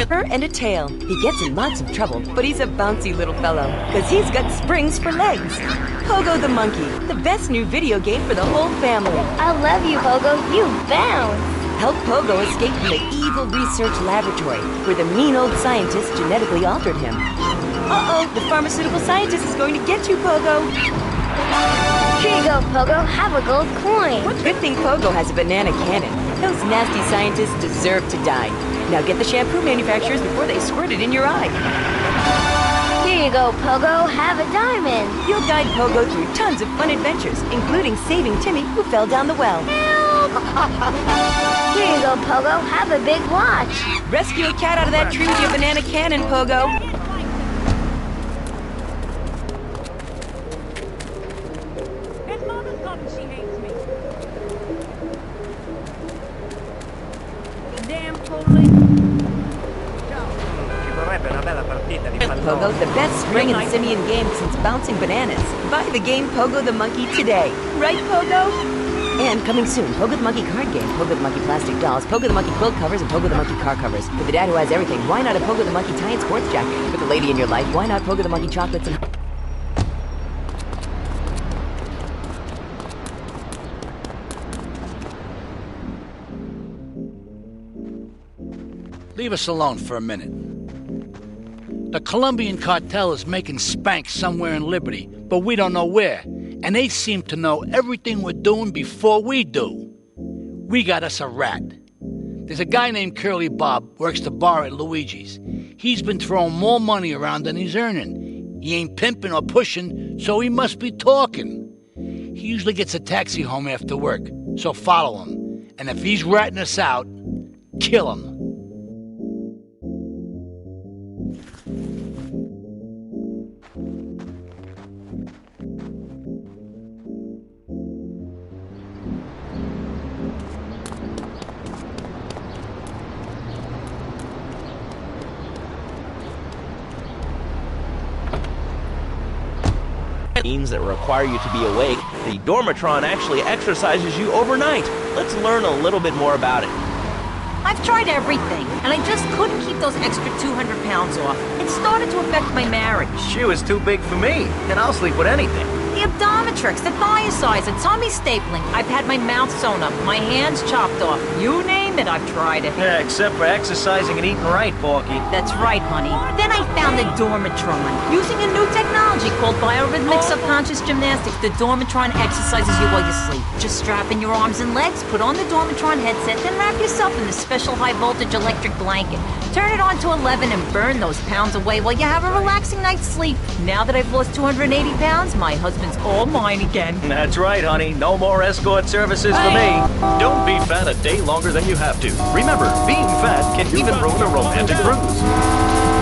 flipper and a tail. He gets in lots of trouble, but he's a bouncy little fellow, because he's got springs for legs. Pogo the Monkey, the best new video game for the whole family. I love you, Pogo. You bounce. Help Pogo escape from the evil research laboratory, where the mean old scientist genetically altered him. Uh-oh, the pharmaceutical scientist is going to get you, Pogo. Here you go, Pogo. Have a gold coin. Good thing Pogo has a banana cannon. Those nasty scientists deserve to die. Now get the shampoo manufacturers before they squirt it in your eye. Here you go, Pogo. Have a diamond. You'll guide Pogo through tons of fun adventures, including saving Timmy, who fell down the well. Help! Here you go, Pogo. Have a big watch. Rescue a cat out of that tree with your banana cannon, Pogo. Pogo, the best spring and simian game since bouncing bananas. Buy the game Pogo the Monkey today. Right, Pogo? And coming soon, Pogo the Monkey card game, Pogo the Monkey plastic dolls, Pogo the Monkey quilt covers, and Pogo the Monkey car covers. For the dad who has everything, why not a Pogo the Monkey tie and sports jacket? For the lady in your life, why not Pogo the Monkey chocolates and... Leave us alone for a minute. The Colombian cartel is making spank somewhere in Liberty, but we don't know where. And they seem to know everything we're doing before we do. We got us a rat. There's a guy named Curly Bob, works the bar at Luigi's. He's been throwing more money around than he's earning. He ain't pimping or pushing, so he must be talking. He usually gets a taxi home after work, so follow him. And if he's ratting us out, kill him. That require you to be awake, the Dormatron actually exercises you overnight. Let's learn a little bit more about it. I've tried everything, and I just couldn't keep those extra 200 pounds off. It started to affect my marriage. She was too big for me, and I'll sleep with anything. The Abdometrix, the thiazides, the tummy stapling. I've had my mouth sewn up, my hands chopped off. You name it, I've tried it. Yeah, except for exercising and eating right, Porky. That's right, honey. Then I found the Dormatron. Using a new technology called biorhythmic subconscious gymnastics, the Dormatron exercises you while you sleep. Just strap in your arms and legs, put on the Dormatron headset, then wrap yourself in the special high-voltage electric blanket. Turn it on to 11 and burn those pounds away while you have a relaxing night's sleep. Now that I've lost 280 pounds, my husband's all mine again. That's right, honey. No more escort services for me. Don't be fat a day longer than you have to. Remember, being fat can even ruin a romantic cruise.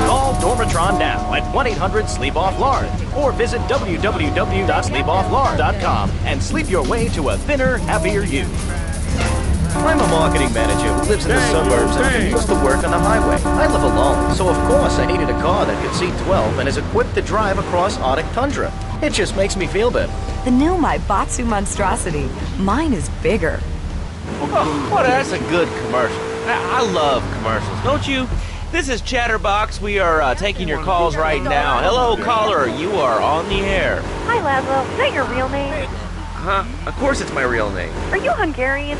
Call Dormatron now at 1-800-SLEEP-OFF-LARD or visit www.sleepofflard.com and sleep your way to a thinner, happier you. I'm a marketing manager who lives in the suburbs and used to work on the highway. I live alone, so of course I needed a car that could seat 12 and is equipped to drive across Arctic tundra. It just makes me feel better. The new Maibatsu monstrosity. Mine is bigger. Oh, well, that's a good commercial. I love commercials, don't you? This is Chatterbox. We are taking your calls right now. Hello, caller. You are on the air. Hi, Laszlo. Is that your real name? Huh? Of course it's my real name. Are you Hungarian?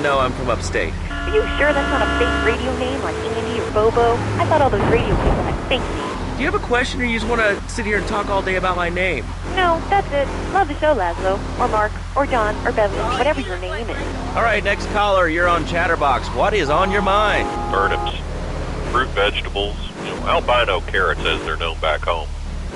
No, I'm from upstate. Are you sure that's not a fake radio name like Andy or Bobo? I thought all those radio people had fake names. Do you have a question or you just want to sit here and talk all day about my name? No, that's it. Love the show, Laszlo. Or Mark, or John, or Beverly, whatever your name is. All right, next caller, you're on Chatterbox. What is on your mind? Turnips, fruit, vegetables, albino carrots as they're known back home.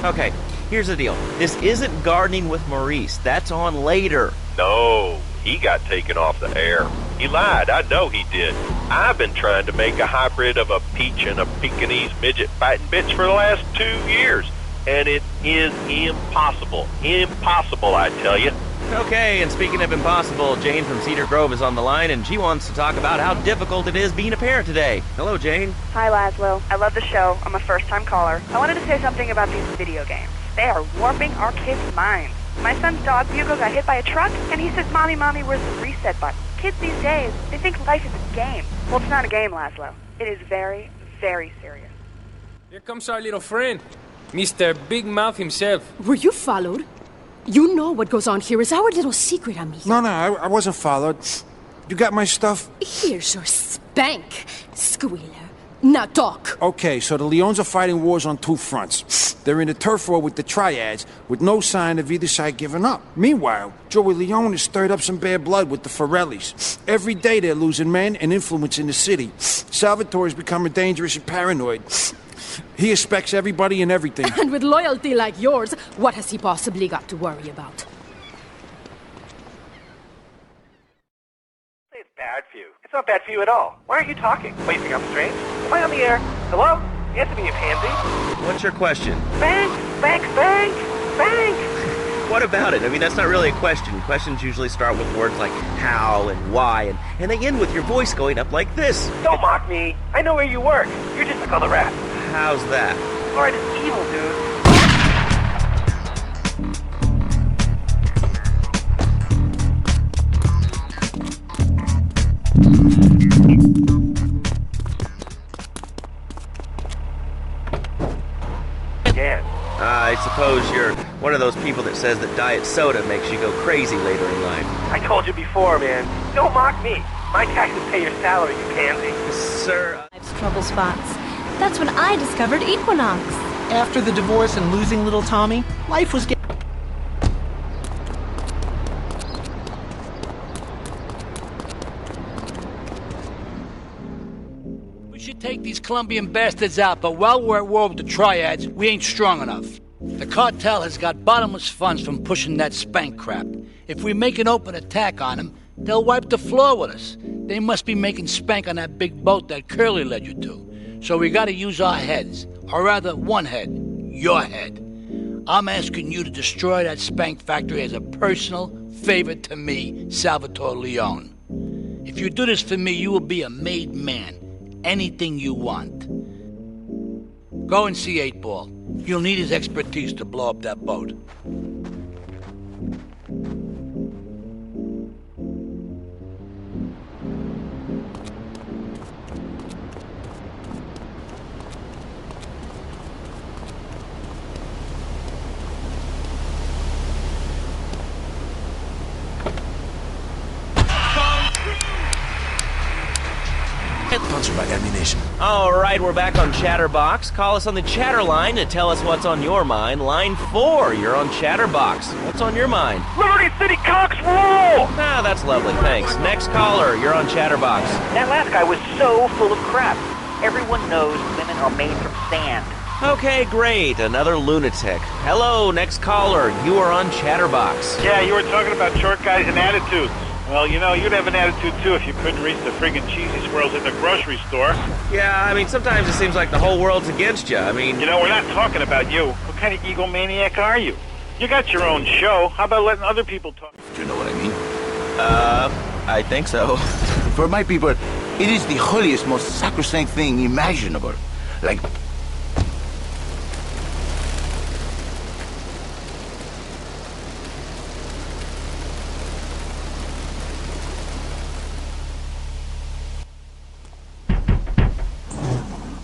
Okay, here's the deal. This isn't Gardening with Maurice. That's on later. No, he got taken off the air. He lied. I know he did. I've been trying to make a hybrid of a peach and a Pekingese midget fighting bitch for the last 2 years. And it is impossible. Impossible, I tell you. Okay, and speaking of impossible, Jane from Cedar Grove is on the line, and she wants to talk about how difficult it is being a parent today. Hello, Jane. Hi, Laszlo. I love the show. I'm a first-time caller. I wanted to say something about these video games. They are warping our kids' minds. My son's dog, Bugle, got hit by a truck, and he says, Mommy, where's the reset button? Kids these days, they think life is a game. Well, it's not a game, Laszlo. It is very, very serious. Here comes our little friend, Mr. Big Mouth himself. Were you followed? You know what goes on here is our little secret, amigo. No, I wasn't followed. You got my stuff? Here's your spank, squealer. Now talk. Okay, so the Leons are fighting wars on two fronts. They're in a turf war with the Triads, with no sign of either side giving up. Meanwhile, Joey Leone has stirred up some bad blood with the Forellis. Every day they're losing men and influence in the city. Salvatore's becoming dangerous and paranoid. He expects everybody and everything. And with loyalty like yours, what has he possibly got to worry about? It's bad for you. It's not bad for you at all. Why aren't you talking? Why, you think I'm strange? Am I on the air? Hello? Answer me, you pansy. What's your question? Bank! Bank! Bank! Bank! What about it? I mean, that's not really a question. Questions usually start with words like how and why, and they end with your voice going up like this. Don't mock me. I know where you work. You're just like all the rest. How's that? Lord is evil, dude. Yeah. I suppose you're one of those people that says that diet soda makes you go crazy later in life. I told you before, man. Don't mock me. My taxes pay your salary, you pansy. Sir... Life's trouble spots. That's when I discovered Equinox. After the divorce and losing little Tommy, life was getting... We should take these Colombian bastards out, but while we're at war with the Triads, we ain't strong enough. The cartel has got bottomless funds from pushing that spank crap. If we make an open attack on them, they'll wipe the floor with us. They must be making spank on that big boat that Curly led you to. So we gotta use our heads, or rather one head, your head. I'm asking you to destroy that spank factory as a personal favor to me, Salvatore Leone. If you do this for me, you will be a made man. Anything you want. Go and see 8-Ball. You'll need his expertise to blow up that boat. Sponsored by ammunition. All right, we're back on Chatterbox. Call us on the chatter line to tell us what's on your mind. Line 4, you're on Chatterbox. What's on your mind? Liberty City Cox rule! Ah, that's lovely, thanks. Next caller, you're on Chatterbox. That last guy was so full of crap. Everyone knows women are made from sand. Okay, great. Another lunatic. Hello, next caller. You are on Chatterbox. Yeah, you were talking about short guys and attitudes. Well, you know, you'd have an attitude, too, if you couldn't reach the friggin' cheesy squirrels in the grocery store. Yeah, I mean, sometimes it seems like the whole world's against you. I mean... You know, we're not talking about you. What kind of egomaniac are you? You got your own show. How about letting other people talk? Do you know what I mean? I think so. For my people, it is the holiest, most sacrosanct thing imaginable. Like...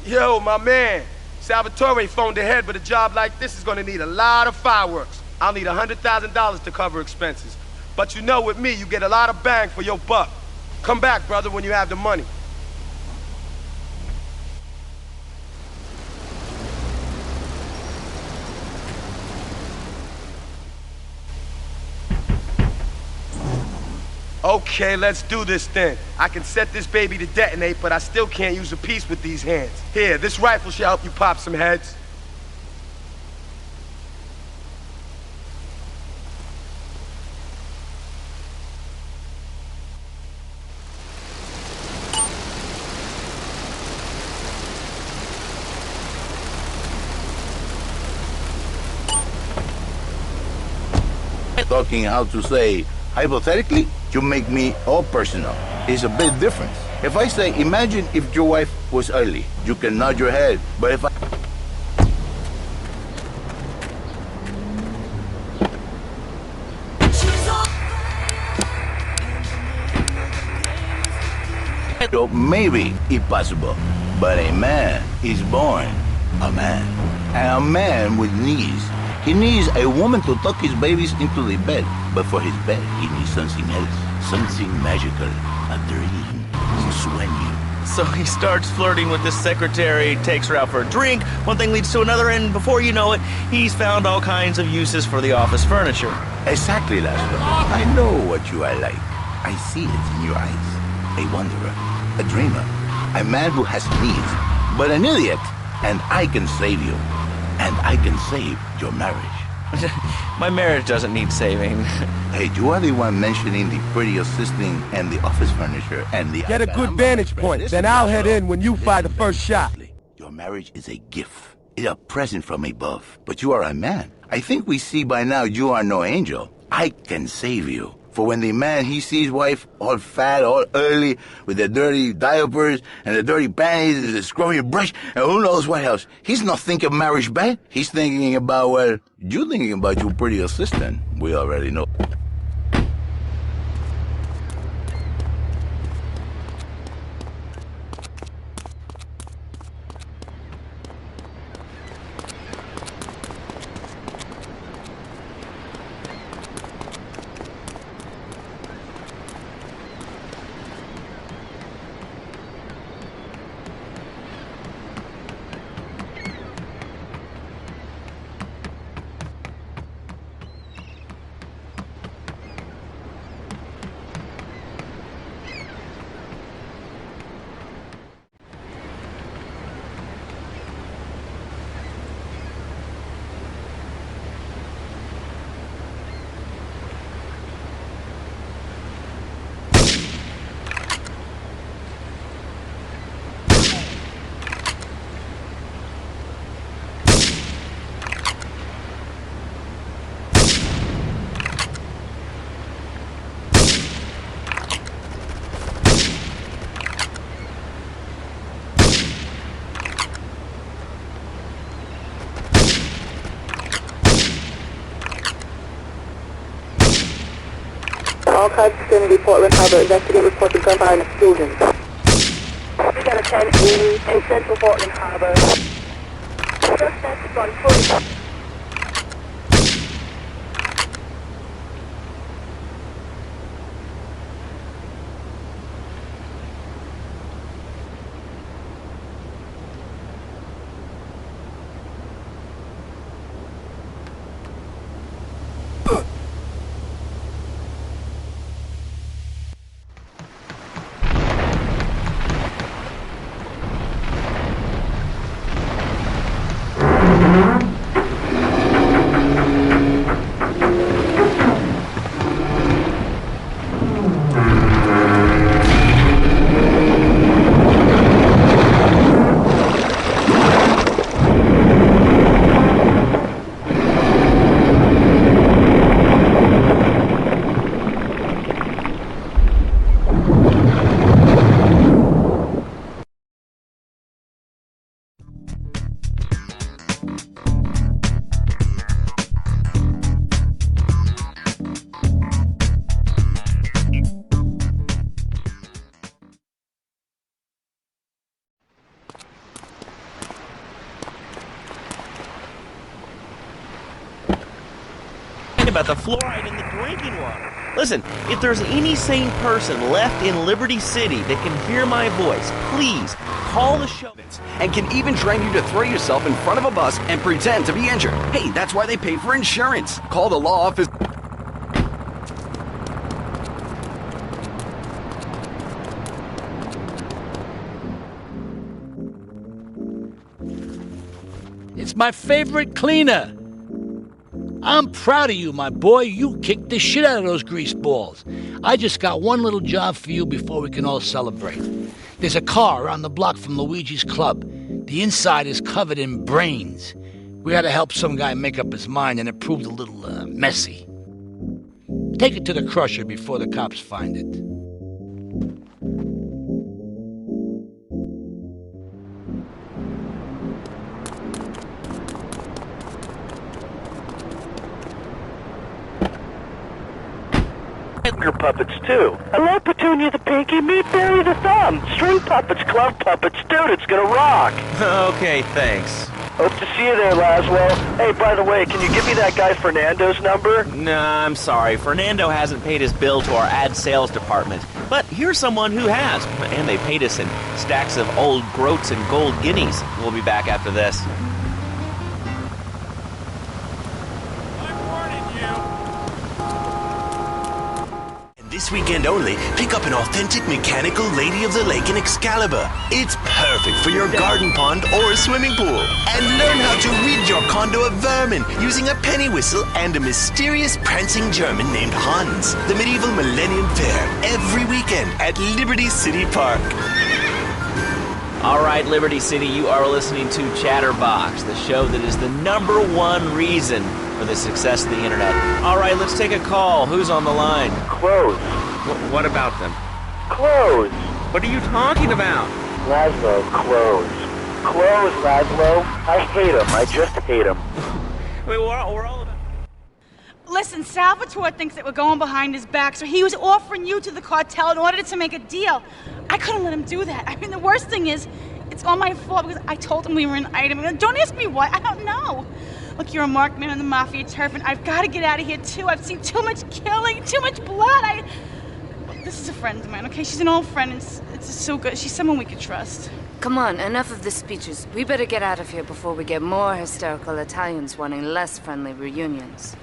Yo, my man. Salvatore phoned ahead, but a job like this is gonna need a lot of fireworks. I'll need $100,000 to cover expenses. But you know, with me, you get a lot of bang for your buck. Come back, brother, when you have the money. Okay, let's do this then. I can set this baby to detonate, but I still can't use a piece with these hands. Here, this rifle should help you pop some heads. Talking how to say, hypothetically, you make me all personal. It's a bit different. If I say, imagine if your wife was ugly, you can nod your head. But if I... So maybe impossible, but a man is born a man. And a man with needs. He needs a woman to tuck his babies into the bed, but for his bed, he needs something else, something magical, a dream, sueño. So he starts flirting with this secretary, takes her out for a drink, one thing leads to another, and before you know it, he's found all kinds of uses for the office furniture. Exactly, Laszlo. I know what you are like. I see it in your eyes. A wanderer, a dreamer, a man who has needs, but an idiot. And I can save you. And I can save your marriage. My marriage doesn't need saving. Hey, you are the one mentioning the pretty assisting and the office furniture and the... Get a good vantage point, then I'll head in when you fire the first shot. Your marriage is a gift. It's a present from above. But you are a man. I think we see by now you are no angel. I can save you. For when the man, he sees wife all fat, all early, with the dirty diapers and the dirty panties and the scrubby brush and who knows what else, he's not thinking marriage bad. He's thinking about, well, you thinking about your pretty assistant. We already know. All cars concerning report Red Harbor. Investigate reported gunfire and explosions. We got a 10-80 in Central Portland Harbor. Suspect on foot. About the fluoride in the drinking water. Listen, if there's any sane person left in Liberty City that can hear my voice, please call the show. And can even train you to throw yourself in front of a bus and pretend to be injured. Hey, that's why they pay for insurance. Call the law office. It's my favorite cleaner. I'm proud of you, my boy. You kicked the shit out of those grease balls. I just got one little job for you before we can all celebrate. There's a car around the block from Luigi's club. The inside is covered in brains. We had to help some guy make up his mind, and it proved a little messy. Take it to the crusher before the cops find it. poker puppets, too. I love Petunia the Pinky, meet Barry the Thumb. String puppets, glove puppets, dude, it's gonna rock. Okay, thanks. Hope to see you there, Laszlo. Hey, by the way, can you give me that guy Fernando's number? Nah, I'm sorry. Fernando hasn't paid his bill to our ad sales department. But here's someone who has. And they paid us in stacks of old groats and gold guineas. We'll be back after this. This weekend only, pick up an authentic mechanical Lady of the Lake in Excalibur. It's perfect for your garden pond or swimming pool. And learn how to rid your condo of vermin using a penny whistle and a mysterious prancing German named Hans. The medieval Millennium Fair, every weekend at Liberty City Park. All right, Liberty City, you are listening to Chatterbox, the show that is the #1 reason for the success of the internet. All right, let's take a call. Who's on the line? Close. What about them? Close. What are you talking about? Laszlo, close. Close, Laszlo. I hate him. I just hate him. Wait, we're all about... Listen, Salvatore thinks that we're going behind his back, so he was offering you to the cartel in order to make a deal. I couldn't let him do that. I mean, the worst thing is, it's all my fault because I told him we were an item. Don't ask me why. I don't know. Look, you're a marked man on the Mafia turf, and I've got to get out of here, too. I've seen too much killing, too much blood. This is a friend of mine, okay? She's an old friend. It's just so good. She's someone we could trust. Come on, enough of the speeches. We better get out of here before we get more hysterical Italians wanting less friendly reunions.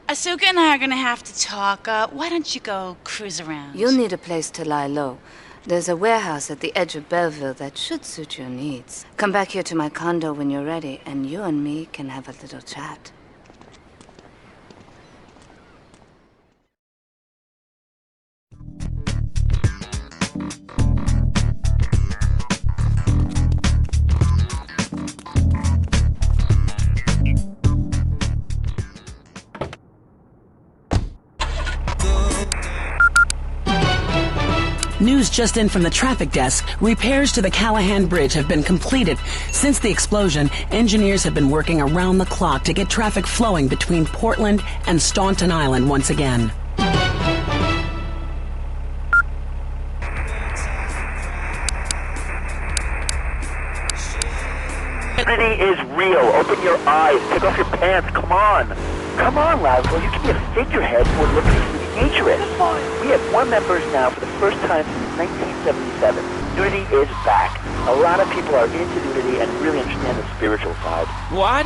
Asuka and I are gonna have to talk. Why don't you go cruise around? You'll need a place to lie low. There's a warehouse at the edge of Belleville that should suit your needs. Come back here to my condo when you're ready, and you and me can have a little chat. News just in from the traffic desk. Repairs to the Callahan Bridge have been completed. Since the explosion, engineers have been working around the clock to get traffic flowing between Portland and Staunton Island once again. Unity is real. Open your eyes. Take off your pants. Come on. Come on, Laszlo. You can be a figurehead for Liberty City Futurists. We have more members now for the first time since 1977. Nudity is back. A lot of people are into nudity and really understand the spiritual side. What?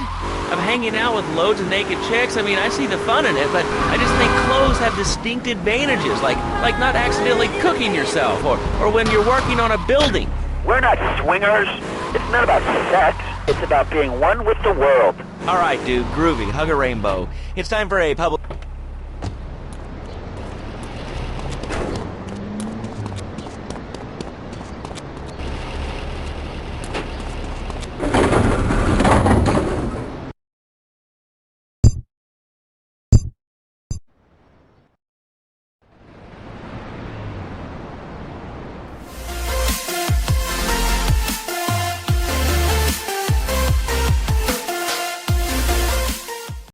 I'm hanging out with loads of naked chicks. I mean, I see the fun in it, but I just think clothes have distinct advantages, like not accidentally cooking yourself, or when you're working on a building. We're not swingers. It's not about sex. It's about being one with the world. All right, dude, groovy. Hug a rainbow. It's time for a public...